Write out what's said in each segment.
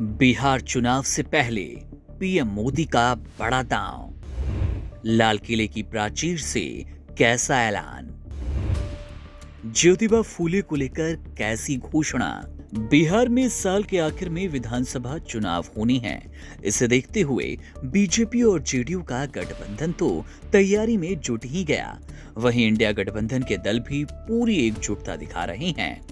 बिहार चुनाव से पहले पीएम मोदी का बड़ा दांव, लाल किले की प्राचीर से कैसा ऐलान, ज्योतिबा फूले को लेकर कैसी घोषणा। बिहार में इस साल के आखिर में विधानसभा चुनाव होने हैं। इसे देखते हुए बीजेपी और जेडीयू का गठबंधन तो तैयारी में जुट ही गया। वहीं इंडिया गठबंधन के दल भी पूरी एकजुटता दिखा रहे हैं।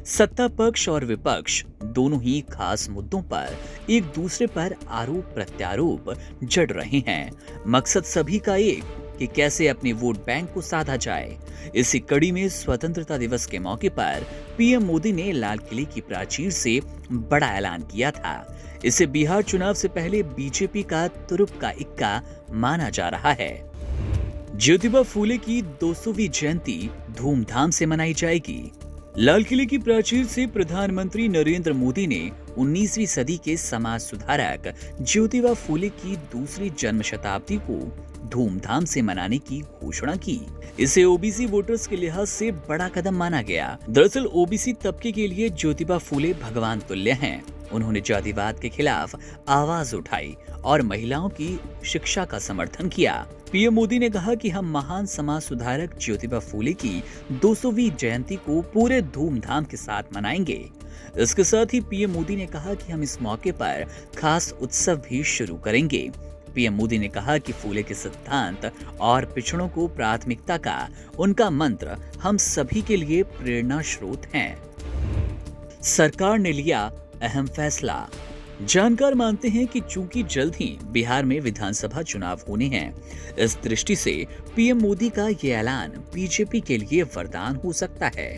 सत्ता पक्ष और विपक्ष दोनों ही खास मुद्दों पर एक दूसरे पर आरोप प्रत्यारोप जड़ रहे हैं। मकसद सभी का एक कि कैसे अपने वोट बैंक को साधा जाए। इसी कड़ी में स्वतंत्रता दिवस के मौके पर पीएम मोदी ने लाल किले की प्राचीर से बड़ा ऐलान किया था। इसे बिहार चुनाव से पहले बीजेपी का तुरुप का इक्का माना जा रहा है। ज्योतिबा फूले की 200वीं जयंती धूमधाम से मनाई जाएगी। लाल किले की प्राचीर से प्रधानमंत्री नरेंद्र मोदी ने 19वीं सदी के समाज सुधारक ज्योतिबा फूले की दूसरी जन्म शताब्दी को धूमधाम से मनाने की घोषणा की। इसे ओबीसी वोटर्स के लिहाज से बड़ा कदम माना गया। दरअसल ओबीसी तबके के लिए ज्योतिबा फूले भगवान तुल्य हैं। उन्होंने जातिवाद के खिलाफ आवाज उठाई और महिलाओं की शिक्षा का समर्थन किया। पीएम मोदी ने कहा कि हम महान समाज सुधारक ज्योतिबा फूले की 200वीं जयंती को पूरे धूमधाम के साथ मनाएंगे। इसके साथ ही पीएम मोदी ने कहा कि हम इस मौके पर खास उत्सव भी शुरू करेंगे। पीएम मोदी ने कहा कि फूले के सिद्धांत और पिछड़ों को प्राथमिकता का उनका मंत्र हम सभी के लिए प्रेरणा स्रोत हैं। सरकार ने लिया अहम फैसला। जानकार मानते हैं कि चूंकि जल्द ही बिहार में विधानसभा चुनाव होने हैं, इस दृष्टि से पीएम मोदी का ये ऐलान बीजेपी के लिए वरदान हो सकता है,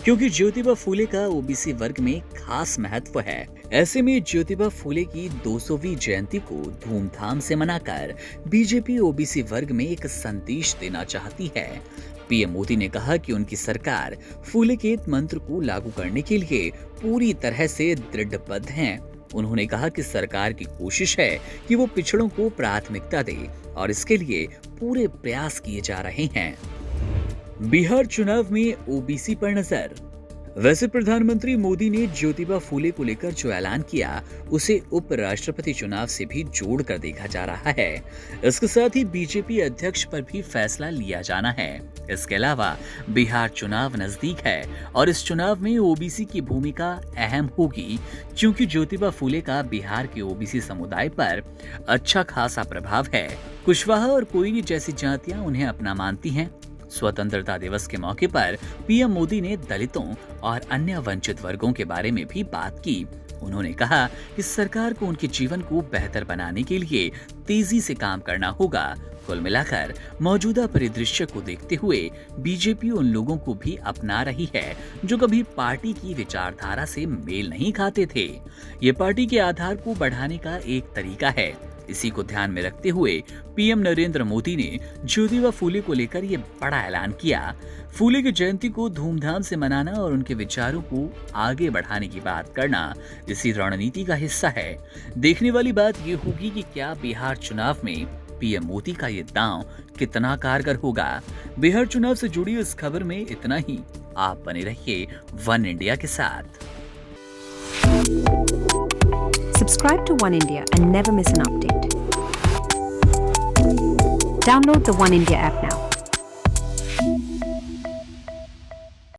क्योंकि ज्योतिबा फूले का ओबीसी वर्ग में खास महत्व है। ऐसे में ज्योतिबा फूले की 200वीं जयंती को धूमधाम से मनाकर बीजेपी ओबीसी वर्ग में एक संदेश देना चाहती है। पीएम मोदी ने कहा कि उनकी सरकार फूले के मंत्र को लागू करने के लिए पूरी तरह से दृढ़बद्ध है। उन्होंने कहा कि सरकार की कोशिश है कि वो पिछड़ों को प्राथमिकता दे और इसके लिए पूरे प्रयास किए जा रहे हैं। बिहार चुनाव में ओबीसी पर नजर। वैसे प्रधानमंत्री मोदी ने ज्योतिबा फूले को लेकर जो ऐलान किया, उसे उपराष्ट्रपति चुनाव से भी जोड़कर देखा जा रहा है। इसके साथ ही बीजेपी अध्यक्ष पर भी फैसला लिया जाना है। इसके अलावा बिहार चुनाव नजदीक है और इस चुनाव में ओबीसी की भूमिका अहम होगी, क्योंकि ज्योतिबा फूले का बिहार के ओबीसी समुदाय पर अच्छा खासा प्रभाव है। कुशवाहा और कोयली जैसी जातियां उन्हें अपना मानती हैं। स्वतंत्रता दिवस के मौके पर पीएम मोदी ने दलितों और अन्य वंचित वर्गों के बारे में भी बात की। उन्होंने कहा कि सरकार को उनके जीवन को बेहतर बनाने के लिए तेजी से काम करना होगा। कुल मिलाकर मौजूदा परिदृश्य को देखते हुए बीजेपी उन लोगों को भी अपना रही है जो कभी पार्टी की विचारधारा से मेल नहीं खाते थे। ये पार्टी के आधार को बढ़ाने का एक तरीका है। इसी को ध्यान में रखते हुए पीएम नरेंद्र मोदी ने ज्योतिबा फूले को लेकर ये बड़ा ऐलान किया। फूले की जयंती को धूमधाम से मनाना और उनके विचारों को आगे बढ़ाने की बात करना इसी रणनीति का हिस्सा है। देखने वाली बात ये होगी कि क्या बिहार चुनाव में पीएम मोदी का ये दांव कितना कारगर होगा। बिहार चुनाव से जुड़ी इस खबर में इतना ही। आप बने रहिए वन इंडिया के साथ। Subscribe to One India and never miss an update. Download the One India app now.